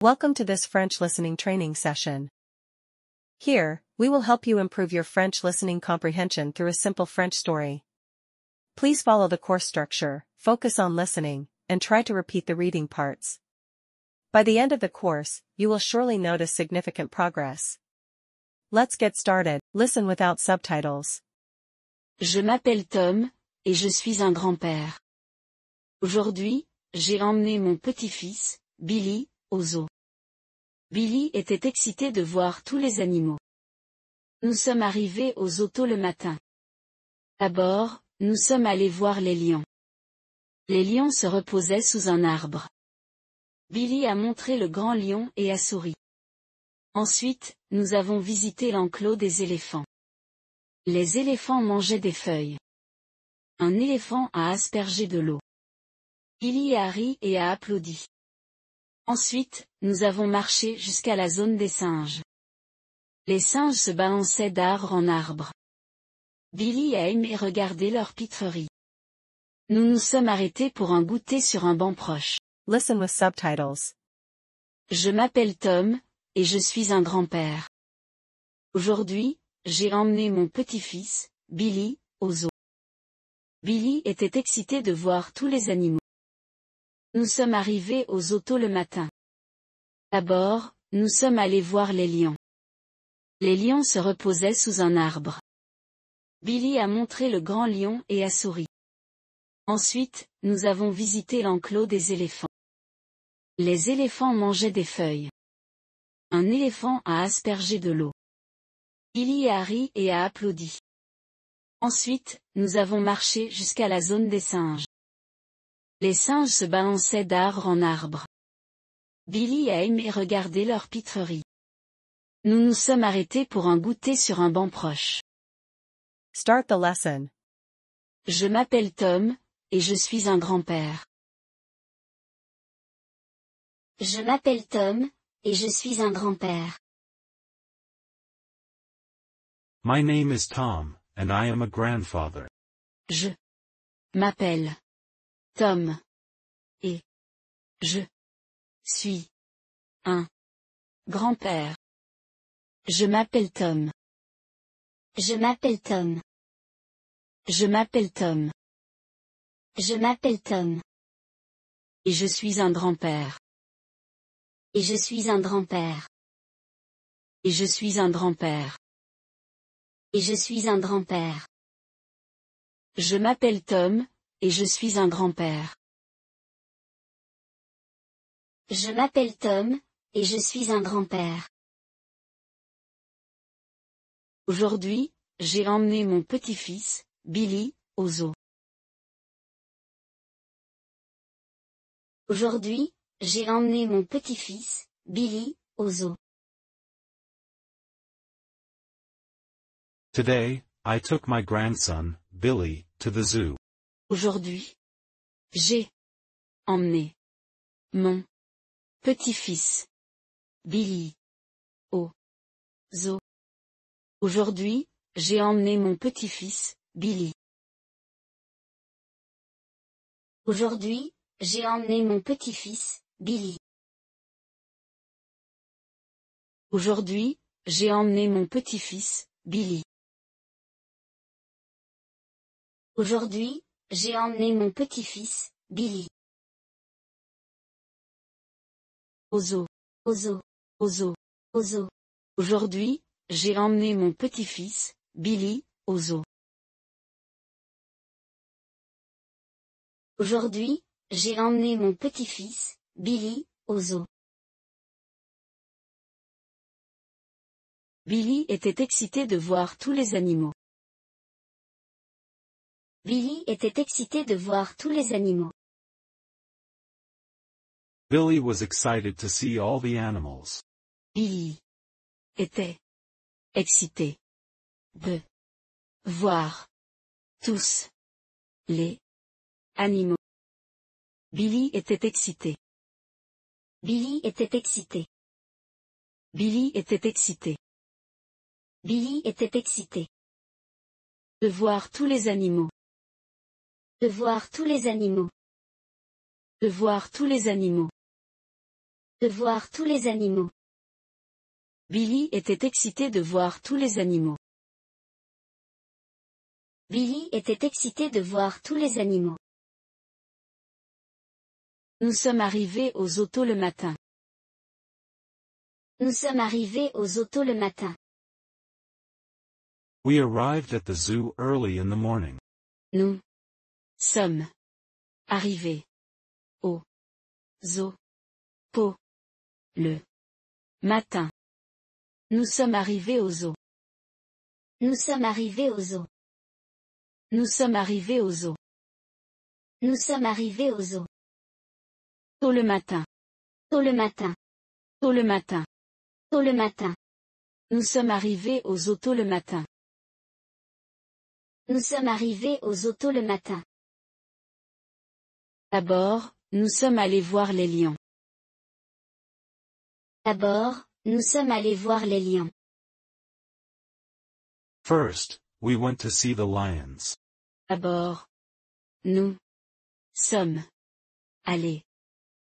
Welcome to this French listening training session. Here, we will help you improve your French listening comprehension through a simple French story. Please follow the course structure, focus on listening, and try to repeat the reading parts. By the end of the course, you will surely notice significant progress. Let's get started. Listen without subtitles. Je m'appelle Tom, et je suis un grand-père. Aujourd'hui, j'ai emmené mon petit-fils, Billy, au zoo. Billy était excité de voir tous les animaux. Nous sommes arrivés au zoo tôt le matin. D'abord, nous sommes allés voir les lions. Les lions se reposaient sous un arbre. Billy a montré le grand lion et a souri. Ensuite, nous avons visité l'enclos des éléphants. Les éléphants mangeaient des feuilles. Un éléphant a aspergé de l'eau. Billy a ri et a applaudi. Ensuite, nous avons marché jusqu'à la zone des singes. Les singes se balançaient d'arbre en arbre. Billy a aimé regarder leur pitrerie. Nous nous sommes arrêtés pour un goûter sur un banc proche. Listen with subtitles. Je m'appelle Tom, et je suis un grand-père. Aujourd'hui, j'ai emmené mon petit-fils, Billy, au zoo. Billy était excité de voir tous les animaux. Nous sommes arrivés au zoo tôt le matin. D'abord, nous sommes allés voir les lions. Les lions se reposaient sous un arbre. Billy a montré le grand lion et a souri. Ensuite, nous avons visité l'enclos des éléphants. Les éléphants mangeaient des feuilles. Un éléphant a aspergé de l'eau. Billy a ri et a applaudi. Ensuite, nous avons marché jusqu'à la zone des singes. Les singes se balançaient d'arbre en arbre. Billy a aimé regarder leur pitrerie. Nous nous sommes arrêtés pour un goûter sur un banc proche. Start the lesson. Je m'appelle Tom, et je suis un grand-père. Je m'appelle Tom, et je suis un grand-père. My name is Tom, and I am a grandfather. Je m'appelle Tom, et je suis un grand-père. Je m'appelle Tom. Je m'appelle Tom. Je m'appelle Tom. Je m'appelle Tom. Et je suis un grand-père. Et je suis un grand-père. Et je suis un grand-père. Et je suis un grand-père. Je m'appelle Tom, et je suis un grand-père. Je m'appelle Tom, et je suis un grand-père. Aujourd'hui, j'ai emmené mon petit-fils, Billy, au zoo. Aujourd'hui, j'ai emmené mon petit-fils, Billy, au zoo. Today, I took my grandson, Billy, to the zoo. Aujourd'hui, j'ai emmené mon petit-fils, Billy, au zoo. Aujourd'hui, j'ai emmené mon petit-fils, Billy. Aujourd'hui, j'ai emmené mon petit-fils, Billy. Aujourd'hui, j'ai emmené mon petit-fils, Billy. Aujourd'hui, j'ai emmené mon petit-fils, Billy. Au zoo. Au zoo. Au zoo. Au zoo. Aujourd'hui, j'ai emmené mon petit-fils, Billy, au zoo. Aujourd'hui, j'ai emmené mon petit-fils, Billy, au zoo. Billy était excité de voir tous les animaux. Billy était excité de voir tous les animaux. Billy was excited to see all the animals. Billy était excité de voir tous les animaux. Billy était excité. Billy était excité. Billy était excité Billy était excité de voir tous les animaux. de voir tous les animaux. De voir tous les animaux. De voir tous les animaux. Billy était excité de voir tous les animaux. Billy était excité de voir tous les animaux. Nous sommes arrivés aux autos le matin. Nous sommes arrivés aux autos le matin. We arrived at the zoo early in the morning. Nous sommes arrivés au zoo le matin. Nous sommes arrivés au zoo. Nous sommes arrivés aux zoo. Nous sommes arrivés au zoo. Nous sommes arrivés aux zoo. Tôt le matin. Tôt le matin. Tôt le matin. Tôt le matin. Nous sommes arrivés aux autos le matin. Nous sommes arrivés aux autos le matin. D'abord, nous sommes allés voir les lions. D'abord, nous sommes allés voir les lions. First, we went to see the lions. D'abord, nous sommes allés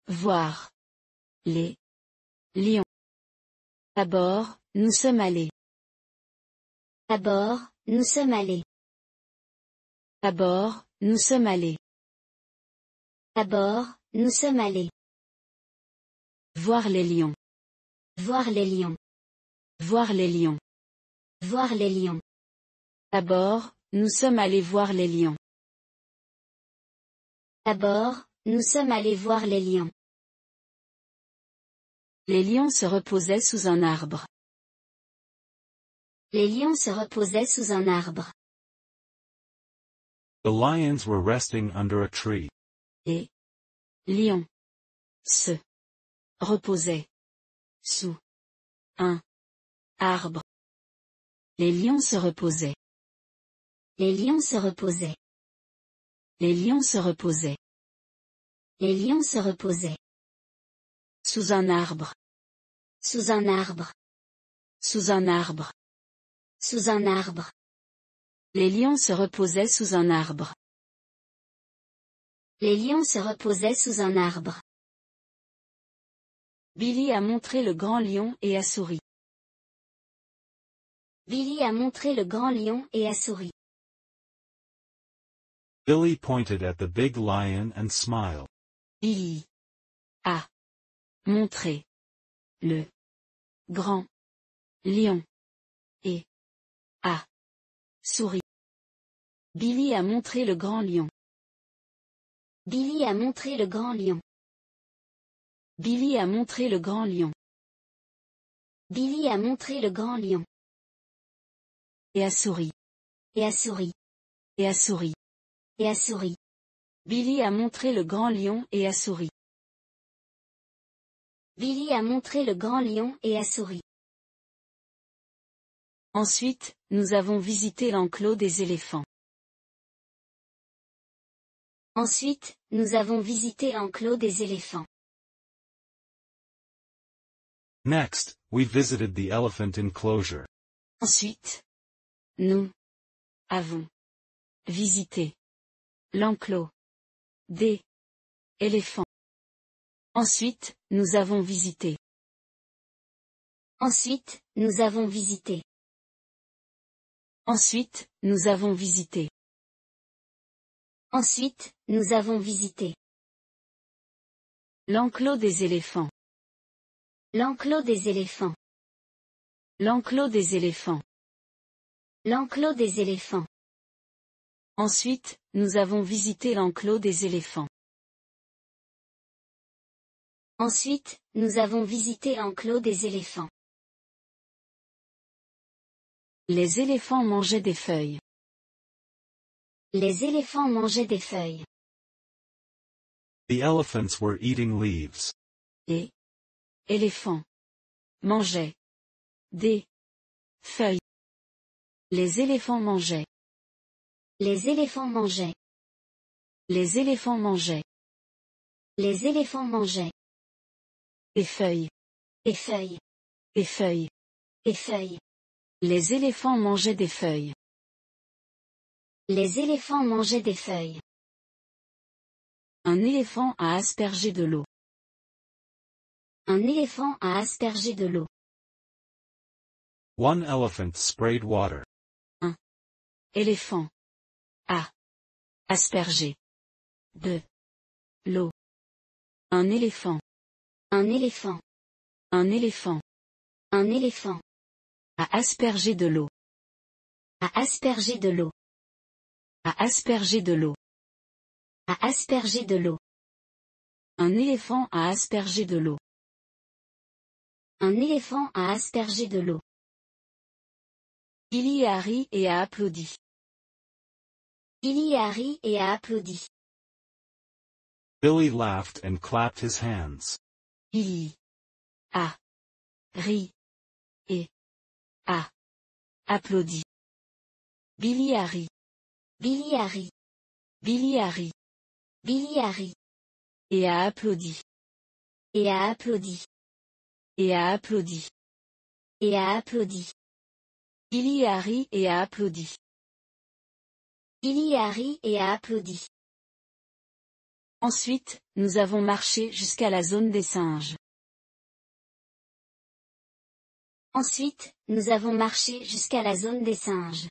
voir les lions. D'abord, nous sommes allés. D'abord, nous sommes allés. D'abord, nous sommes allés. D'abord, nous sommes allés. Voir les lions. Voir les lions. Voir les lions. Voir les lions. D'abord, nous sommes allés voir les lions. D'abord, nous sommes allés voir les lions. Les lions se reposaient sous un arbre. Les lions se reposaient sous un arbre. The lions were resting under a tree. Les lions se reposaient sous un arbre. Les lions se reposaient. Les lions se reposaient. Les lions se reposaient. Les lions se reposaient. Sous un arbre. Sous un arbre. Sous un arbre. Sous un arbre. Les lions se reposaient sous un arbre. Les lions se reposaient sous un arbre. Billy a montré le grand lion et a souri. Billy a montré le grand lion et a souri. Billy pointed at the big lion and smiled. Billy a montré le grand lion et a souri. Billy a montré le grand lion. Billy a montré le grand lion. Billy a montré le grand lion. Billy a montré le grand lion. Et a souri. Et a souri. Et a souri. Et a souri. Billy a montré le grand lion et a souri. Billy a montré le grand lion et a souri. Ensuite, nous avons visité l'enclos des éléphants. Ensuite, nous avons visité l'enclos des éléphants. Next, we visited the elephant enclosure. Ensuite, nous avons visité l'enclos des éléphants. Ensuite, nous avons visité. Ensuite, nous avons visité. Ensuite, nous avons visité. Ensuite, nous avons visité. L'enclos des éléphants. L'enclos des éléphants. L'enclos des éléphants. L'enclos des éléphants. Ensuite, nous avons visité l'enclos des éléphants. Ensuite, nous avons visité l'enclos des éléphants. Les éléphants mangeaient des feuilles. Les éléphants mangeaient des feuilles. The elephants were eating leaves. Les éléphants mangeaient des feuilles. Les éléphants mangeaient. Les éléphants mangeaient. Les éléphants mangeaient. Les éléphants mangeaient. Des feuilles. Des feuilles. Des feuilles. Des feuilles. Les éléphants mangeaient des feuilles. Les éléphants mangeaient des feuilles. Un éléphant a aspergé de l'eau. Un éléphant a aspergé de l'eau. One elephant sprayed water. Éléphant. A. Asperger. De. L'eau. Un éléphant. Un éléphant. Un éléphant. Un éléphant. A asperger de l'eau. A aspergé de l'eau. A asperger de l'eau. A aspergé de l'eau. Un éléphant a aspergé de l'eau. Un éléphant a aspergé de l'eau. Billy a ri et a applaudi. Billy a ri et a applaudi. Billy laughed and clapped his hands. Billy a ri et a applaudi. Billy a ri. Billy a ri. Billy a ri Billy a ri. et a applaudi. Et a applaudi. Et a applaudi. Et a applaudi. Billy a ri et a applaudi. Billy a ri et a applaudi. Ensuite, nous avons marché jusqu'à la zone des singes. Ensuite, nous avons marché jusqu'à la zone des singes.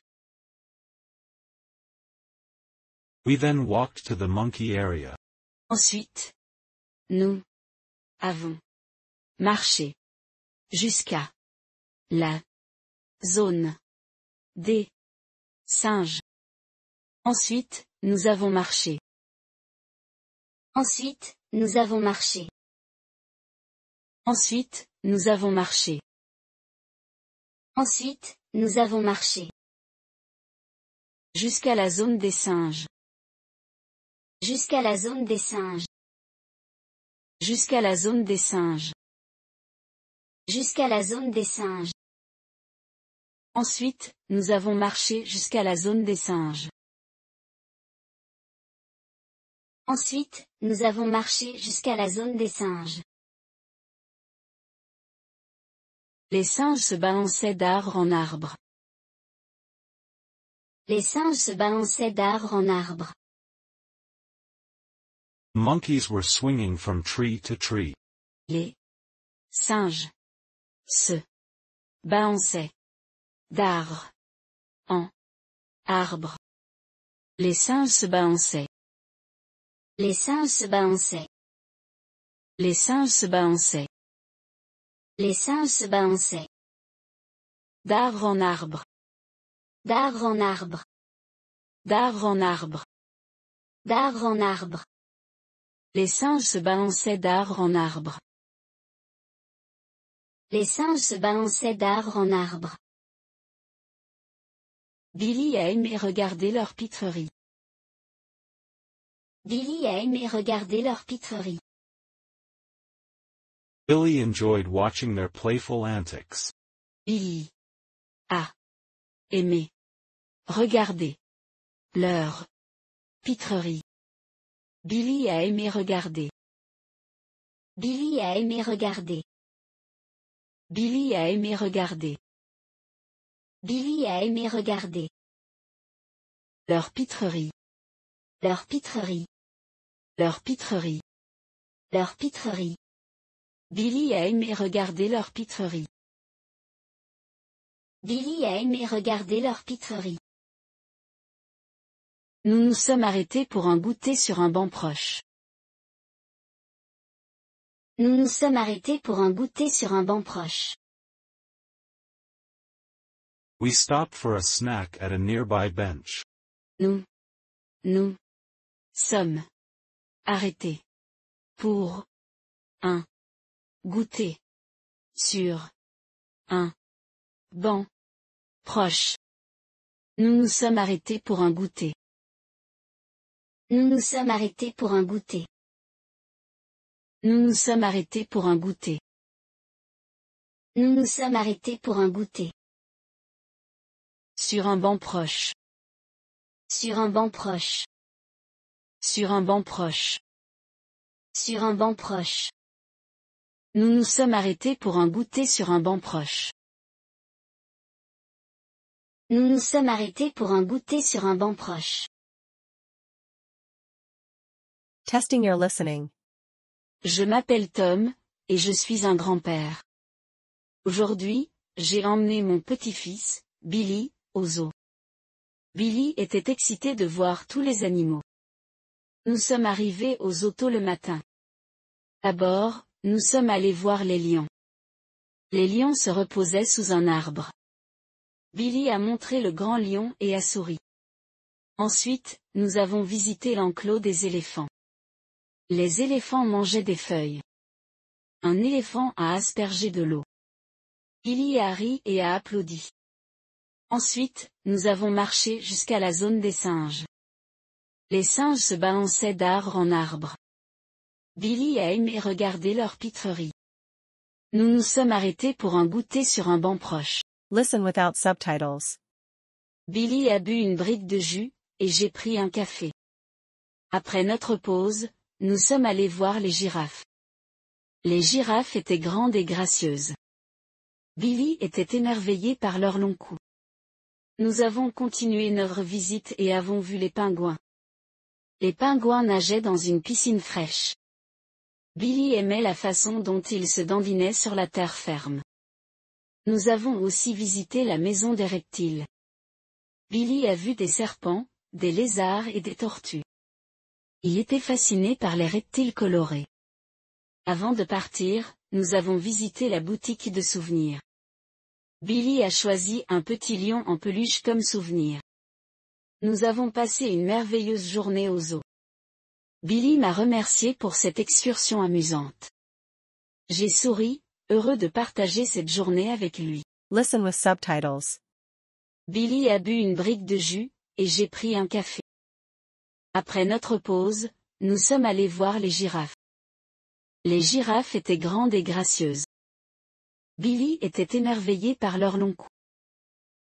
We then walked to the monkey area. Ensuite, nous avons marché jusqu'à la zone des singes. Ensuite, nous avons marché. Ensuite, nous avons marché. Ensuite, nous avons marché. Ensuite, nous avons marché. Jusqu'à la zone des singes. Jusqu'à la zone des singes. Jusqu'à la zone des singes. Jusqu'à la zone des singes. Ensuite, nous avons marché jusqu'à la zone des singes. Ensuite, nous avons marché jusqu'à la zone des singes. Les singes se balançaient d'arbre en arbre. Les singes se balançaient d'arbre en arbre. Monkeys were swinging from tree to tree. Les singes se balançaient d'arbre en arbre. Les singes se balançaient. Les singes se balançaient. Les singes se balançaient. Les singes se balançaient. D'arbre en arbre. D'arbre en arbre. D'arbre en arbre. D'arbre en arbre. Les singes se balançaient d'arbre en arbre. Les singes se balançaient d'arbre en arbre. Billy a aimé regarder leur pitrerie. Billy a aimé regarder leur pitrerie. Billy enjoyed watching their playful antics. Billy a aimé regarder leur pitrerie. Billy a aimé regarder. Billy a aimé regarder. Billy a aimé regarder. Billy a aimé regarder. Leur pitrerie. Leur pitrerie. Leur pitrerie. Leur pitrerie. Billy a aimé regarder leur pitrerie. Billy a aimé regarder leur pitrerie. Nous nous sommes arrêtés pour un goûter sur un banc proche. Nous nous sommes arrêtés pour un goûter sur un banc proche. We stopped for a snack at a nearby bench. Nous sommes arrêtés pour un goûter sur un banc proche. Nous nous sommes arrêtés pour un goûter. Nous nous sommes arrêtés pour un goûter. Nous nous sommes arrêtés pour un goûter. Nous nous sommes arrêtés pour un goûter. Sur un banc proche. Sur un banc proche. Sur un banc proche. Sur un banc proche. Nous nous sommes arrêtés pour un goûter sur un banc proche. Nous nous sommes arrêtés pour un goûter sur un banc proche. Testing your listening. Je m'appelle Tom, et je suis un grand-père. Aujourd'hui, j'ai emmené mon petit-fils, Billy, au zoo. Billy était excité de voir tous les animaux. Nous sommes arrivés au zoo tôt le matin. D'abord, nous sommes allés voir les lions. Les lions se reposaient sous un arbre. Billy a montré le grand lion et a souri. Ensuite, nous avons visité l'enclos des éléphants. Les éléphants mangeaient des feuilles. Un éléphant a aspergé de l'eau. Billy a ri et a applaudi. Ensuite, nous avons marché jusqu'à la zone des singes. Les singes se balançaient d'arbre en arbre. Billy a aimé regarder leur pitrerie. Nous nous sommes arrêtés pour un goûter sur un banc proche. Listen without subtitles. Billy a bu une brique de jus, et j'ai pris un café. Après notre pause, nous sommes allés voir les girafes. Les girafes étaient grandes et gracieuses. Billy était émerveillé par leur long cou. Nous avons continué notre visite et avons vu les pingouins. Les pingouins nageaient dans une piscine fraîche. Billy aimait la façon dont ils se dandinaient sur la terre ferme. Nous avons aussi visité la maison des reptiles. Billy a vu des serpents, des lézards et des tortues. Il était fasciné par les reptiles colorés. Avant de partir, nous avons visité la boutique de souvenirs. Billy a choisi un petit lion en peluche comme souvenir. Nous avons passé une merveilleuse journée au zoo. Billy m'a remercié pour cette excursion amusante. J'ai souri, heureux de partager cette journée avec lui. Listen with subtitles. Billy a bu une brique de jus, et j'ai pris un café. Après notre pause, nous sommes allés voir les girafes. Les girafes étaient grandes et gracieuses. Billy était émerveillé par leur long cou.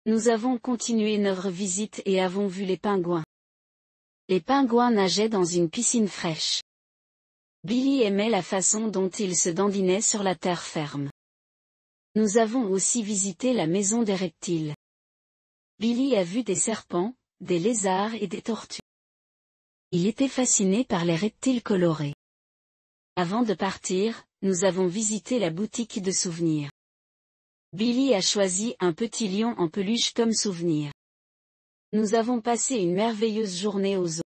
Nous avons continué notre visite et avons vu les pingouins. Les pingouins nageaient dans une piscine fraîche. Billy aimait la façon dont ils se dandinaient sur la terre ferme. Nous avons aussi visité la maison des reptiles. Billy a vu des serpents, des lézards et des tortues. Il était fasciné par les reptiles colorés. Avant de partir, nous avons visité la boutique de souvenirs. Billy a choisi un petit lion en peluche comme souvenir. Nous avons passé une merveilleuse journée au zoo.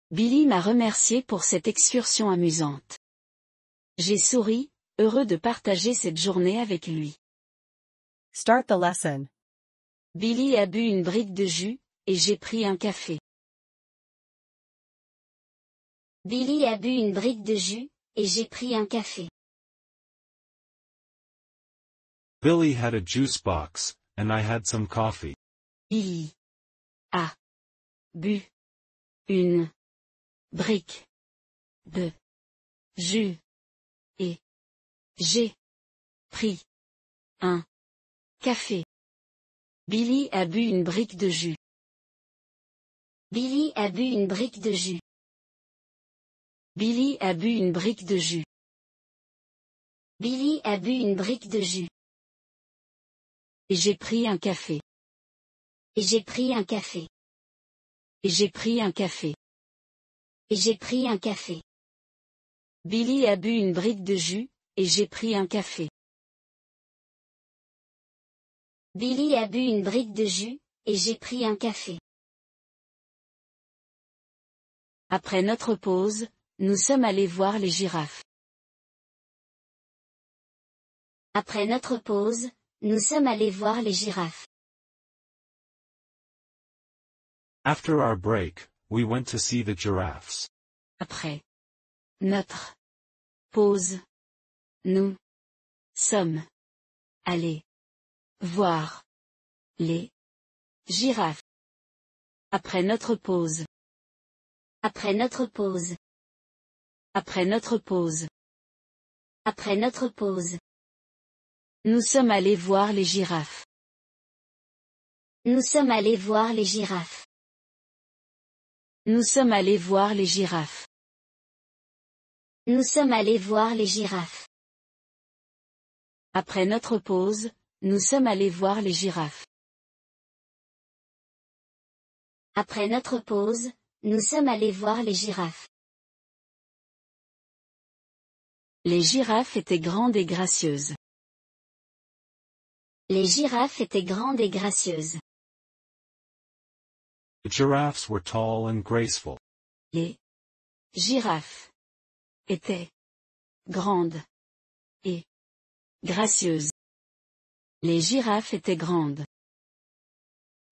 Billy m'a remercié pour cette excursion amusante. J'ai souri, heureux de partager cette journée avec lui. Start the lesson. Billy a bu une brique de jus, et j'ai pris un café. Billy a bu une brique de jus, et j'ai pris un café. Billy had a juice box, and I had some coffee. Billy a bu une brique de jus, et j'ai pris un café. Billy a bu une brique de jus. Billy a bu une brique de jus. Billy a bu une brique de jus. Billy a bu une brique de jus. Et j'ai pris un café. Et j'ai pris un café. Et j'ai pris un café. Et j'ai pris un café. Billy a bu une brique de jus, et j'ai pris un café. Billy a bu une brique de jus, et j'ai pris un café. Après notre pause, nous sommes allés voir les girafes. Après notre pause, nous sommes allés voir les girafes. After our break, we went to see the giraffes. Après notre pause, nous sommes allés voir les girafes. Après notre pause. Après notre pause. Après notre pause. Après notre pause. Nous sommes allés voir les girafes. Nous sommes allés voir les girafes. Nous sommes allés voir les girafes. Nous sommes allés voir les girafes. Après notre pause, nous sommes allés voir les girafes. Après notre pause, nous sommes allés voir les girafes. Les girafes étaient grandes et gracieuses. Les girafes étaient grandes et gracieuses. The giraffes were tall and graceful. Les girafes étaient grandes et gracieuses. Les girafes étaient grandes.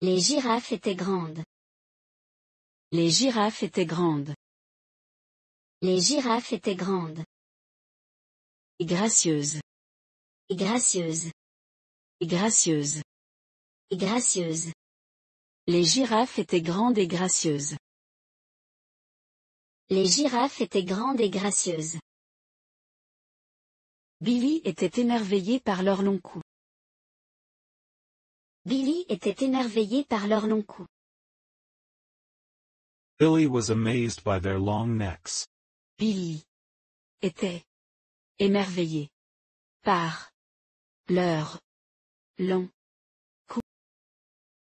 Les girafes étaient grandes. Les girafes étaient grandes. Les girafes étaient grandes. Et gracieuses. Et gracieuses. Et gracieuses. Et gracieuses. Les girafes étaient grandes et gracieuses. Les girafes étaient grandes et gracieuses. Billy était émerveillé par leur long cou. Billy était émerveillé par leur long cou. Billy was amazed by their long necks. Billy était émerveillé par leur long cou.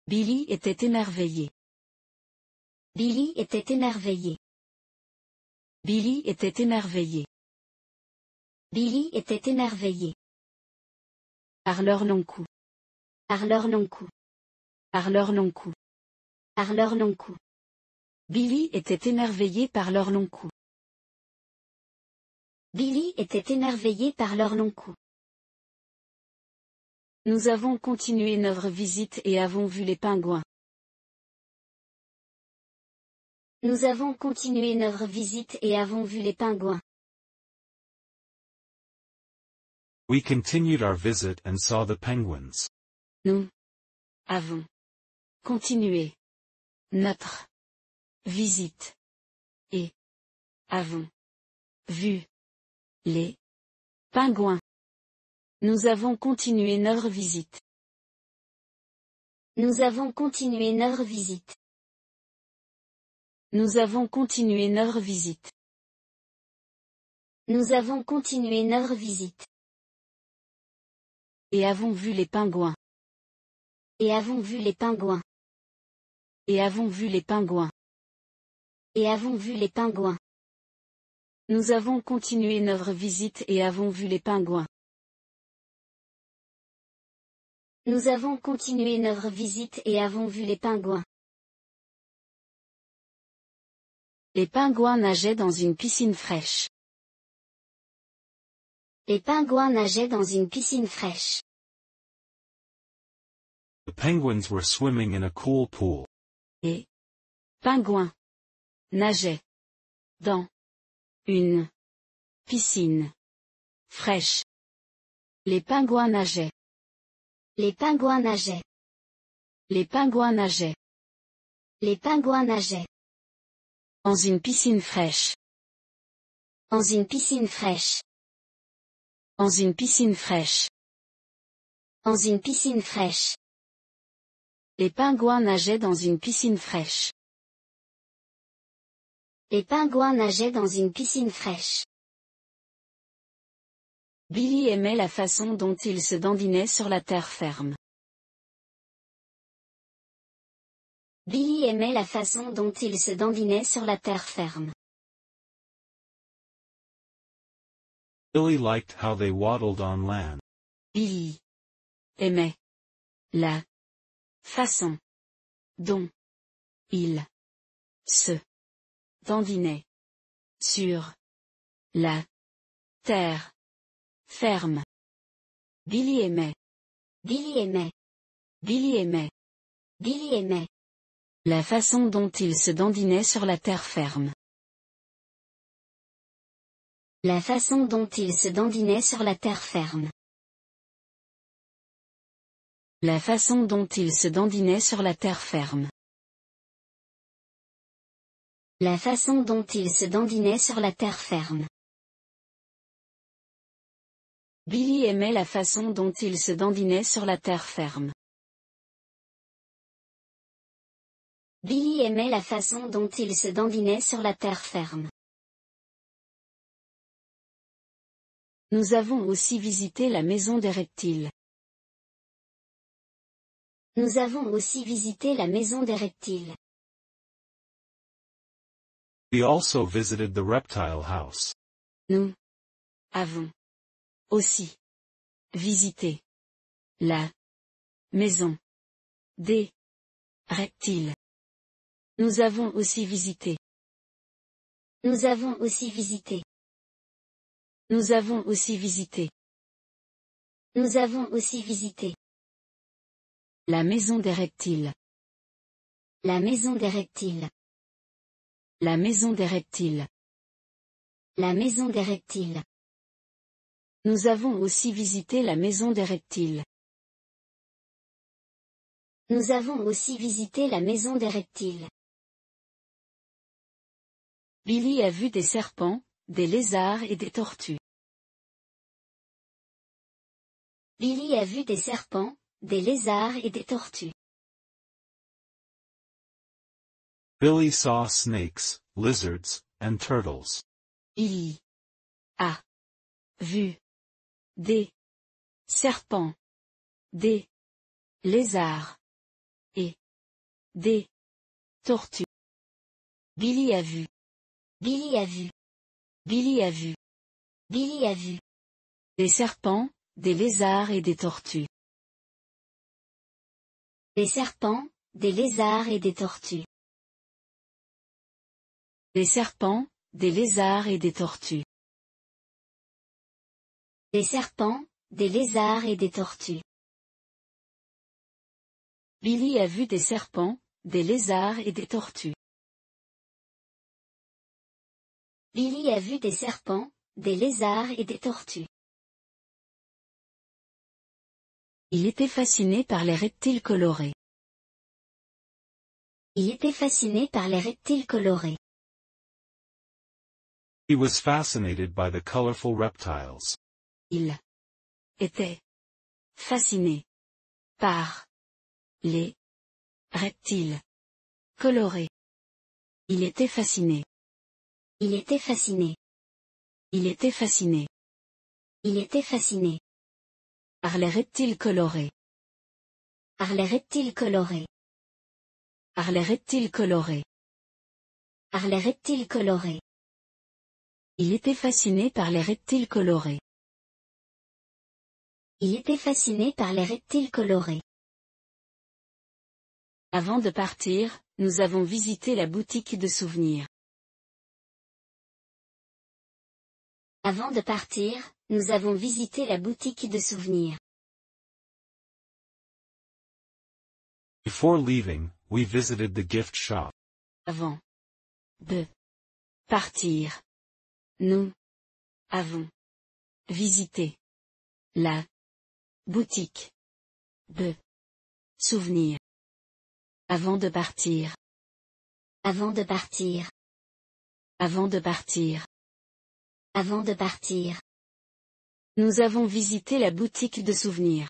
Billy était émerveillé. Billy était émerveillé. Billy était émerveillé. Billy était émerveillé. Par leur long cou. Par leur long cou. Par leur long cou. Par leur long cou. Billy était émerveillé par leur long cou. Billy était émerveillé par leur long cou. Nous avons continué notre visite et avons vu les pingouins. Nous avons continué notre visite et avons vu les pingouins. We continued our visit and saw the penguins. Nous avons continué notre visite et avons vu les pingouins. Nous avons continué notre visite. Nous avons continué notre visite. Nous avons continué notre visite. Nous avons continué notre visite. Et avons vu les pingouins. Et avons vu les pingouins. Et avons vu les pingouins. Et avons vu les pingouins. Nous avons continué notre visite et avons vu les pingouins. Nous avons continué notre visite et avons vu les pingouins. Les pingouins nageaient dans une piscine fraîche. Les pingouins nageaient dans une piscine fraîche. The penguins were swimming in a cool pool. Les pingouins nageaient dans une piscine fraîche. Les pingouins nageaient. Les pingouins nageaient. Les pingouins nageaient. Les pingouins nageaient. Dans une piscine fraîche. Dans une piscine fraîche. Dans une piscine fraîche. Dans une piscine fraîche. Les pingouins nageaient dans une piscine fraîche. Les pingouins nageaient dans une piscine fraîche. Billy aimait la façon dont il se dandinait sur la terre ferme. Billy aimait la façon dont il se dandinait sur la terre ferme. Billy liked how they waddled on land. Billy aimait la façon dont il se dandinait sur la terre ferme. Billy aimait. Billy aimait. Billy aimait. Billy aimait. La façon dont il se dandinait sur la terre ferme. La façon dont il se dandinait sur la terre ferme. La façon dont il se dandinait sur la terre ferme. La façon dont il se dandinait sur la terre ferme. Billy aimait la façon dont il se dandinait sur la terre ferme. Billy aimait la façon dont il se dandinait sur la terre ferme. Nous avons aussi visité la maison des reptiles. Nous avons aussi visité la maison des reptiles. We also visited the reptile house. Nous avons aussi visité la maison des reptiles. Nous avons aussi visité. Nous avons aussi visité. Nous avons aussi visité. Nous avons aussi visité. La maison des reptiles. La maison des reptiles. La maison des reptiles. La maison des reptiles. Nous avons aussi visité la maison des reptiles. Nous avons aussi visité la maison des reptiles. Billy a vu des serpents, des lézards et des tortues. Billy a vu des serpents, des lézards et des tortues. Billy saw snakes, lizards, and turtles. Billy a vu des serpents, des lézards et des tortues. Billy a vu. Billy a vu. Billy a vu. Billy a vu. Des serpents, des lézards et des tortues. Des serpents, des lézards et des tortues. Des serpents, des lézards et des tortues. Des serpents, des lézards et des tortues. Billy a vu des serpents, des lézards et des tortues. Billy a vu des serpents, des lézards et des tortues. Il était fasciné par les reptiles colorés. Il était fasciné par les reptiles colorés. He was fascinated by the colorful reptiles. Il était fasciné par les reptiles colorés. Il était fasciné. Il était fasciné. Il était fasciné Il était fasciné par les reptiles colorés. par les reptiles colorés. Par les reptiles colorés. Par les reptiles colorés. Il était fasciné par les reptiles colorés. Il était fasciné par les reptiles colorés. Avant de partir, nous avons visité la boutique de souvenirs. Avant de partir, nous avons visité la boutique de souvenirs. Before leaving, we visited the gift shop. Avant de partir, nous avons visité la boutique de souvenirs. Avant de partir. Avant de partir. Avant de partir. Avant de partir. Nous avons visité la boutique de souvenirs.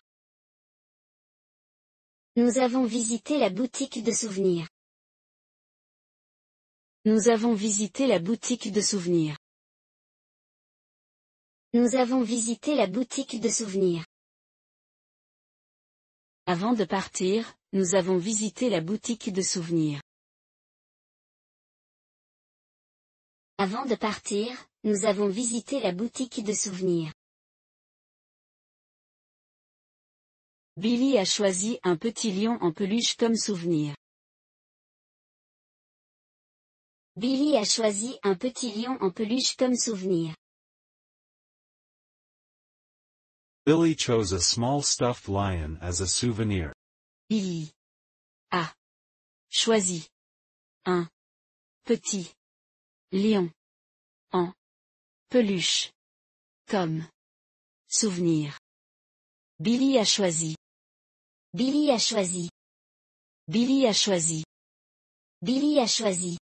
Nous avons visité la boutique de souvenirs. Nous avons visité la boutique de souvenirs. Nous avons visité la boutique de souvenirs. Avant de partir, nous avons visité la boutique de souvenirs. Avant de partir, nous avons visité la boutique de souvenirs. Billy a choisi un petit lion en peluche comme souvenir. Billy a choisi un petit lion en peluche comme souvenir. Billy chose a small stuffed lion as a souvenir. Billy a choisi un petit lion en peluche comme souvenir. Billy a choisi. Billy a choisi. Billy a choisi. Billy a choisi.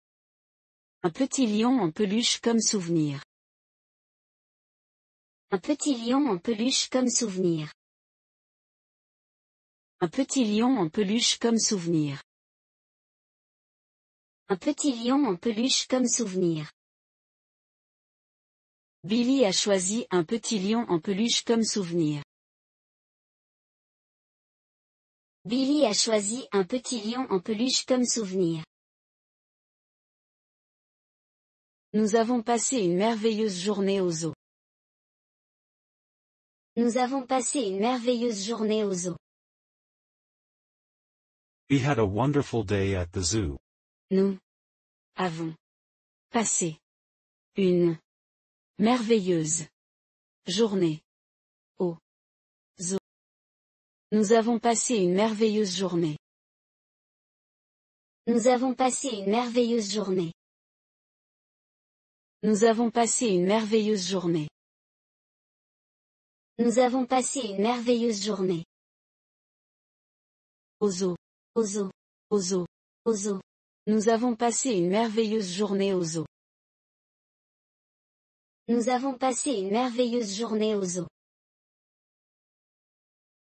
Un petit lion en peluche comme souvenir. Un petit lion en peluche comme souvenir. Un petit lion en peluche comme souvenir. Un petit lion en peluche comme souvenir. Billy a choisi un petit lion en peluche comme souvenir. Billy a choisi un petit lion en peluche comme souvenir. Nous avons passé une merveilleuse journée au zoo. Nous avons passé une merveilleuse journée au zoo. We had a wonderful day at the zoo. Nous avons passé une merveilleuse journée au zoo. Nous avons passé une merveilleuse journée. Nous avons passé une merveilleuse journée. Nous avons passé une merveilleuse journée. Nous avons passé une merveilleuse journée. Au zoo. Au zoo. Au zoo. Au zoo. Nous avons passé une merveilleuse journée au zoo. Nous avons passé une merveilleuse journée au zoo.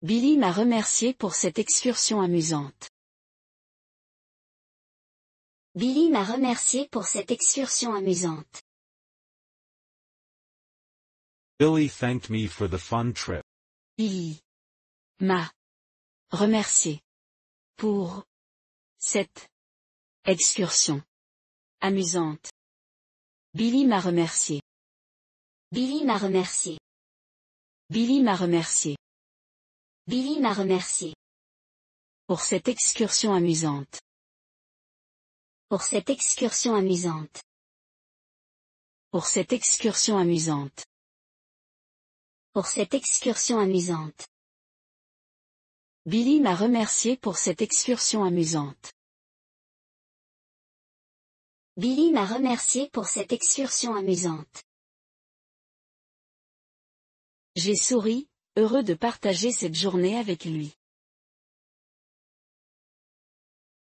Billy m'a remercié pour cette excursion amusante. Billy m'a remercié pour cette excursion amusante. Billy thanked me for the fun trip. Billy m'a remercié pour cette excursion amusante. Billy m'a remercié. Billy m'a remercié. Billy m'a remercié Billy m'a remercié pour cette excursion amusante. pour cette excursion amusante. Pour cette excursion amusante. Pour cette excursion amusante. Billy m'a remercié pour cette excursion amusante. Billy m'a remercié pour cette excursion amusante. J'ai souri, heureux de partager cette journée avec lui.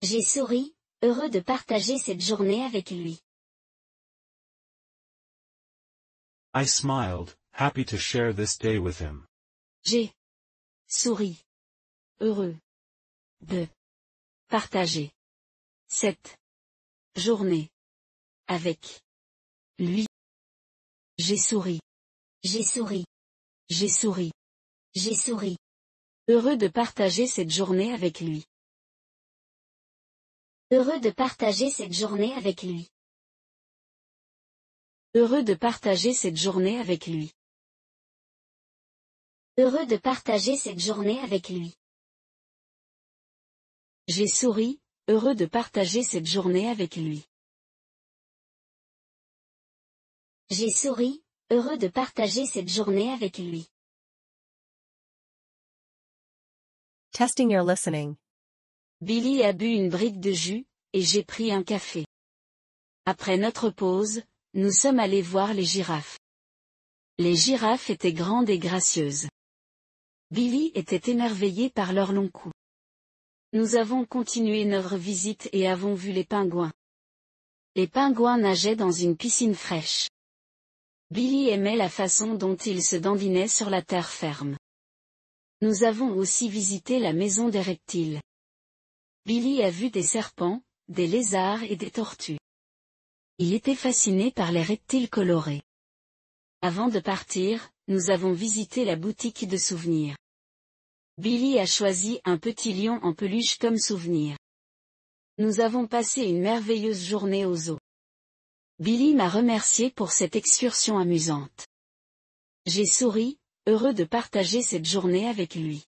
J'ai souri, heureux de partager cette journée avec lui. I smiled, happy to share this day with him. J'ai souri, heureux de partager cette journée avec lui. J'ai souri. J'ai souri. J'ai souri. J'ai souri. Heureux de partager cette journée avec lui. Heureux de partager cette journée avec lui. Heureux de partager cette journée avec lui. Heureux de partager cette journée avec lui. J'ai souri, heureux de partager cette journée avec lui. J'ai souri, heureux de partager cette journée avec lui. Testing your listening. Billy a bu une brique de jus, et j'ai pris un café. Après notre pause, nous sommes allés voir les girafes. Les girafes étaient grandes et gracieuses. Billy était émerveillé par leur long cou. Nous avons continué notre visite et avons vu les pingouins. Les pingouins nageaient dans une piscine fraîche. Billy aimait la façon dont ils se dandinaient sur la terre ferme. Nous avons aussi visité la maison des reptiles. Billy a vu des serpents, des lézards et des tortues. Il était fasciné par les reptiles colorés. Avant de partir, nous avons visité la boutique de souvenirs. Billy a choisi un petit lion en peluche comme souvenir. Nous avons passé une merveilleuse journée au zoo. Billy m'a remercié pour cette excursion amusante. J'ai souri, heureux de partager cette journée avec lui.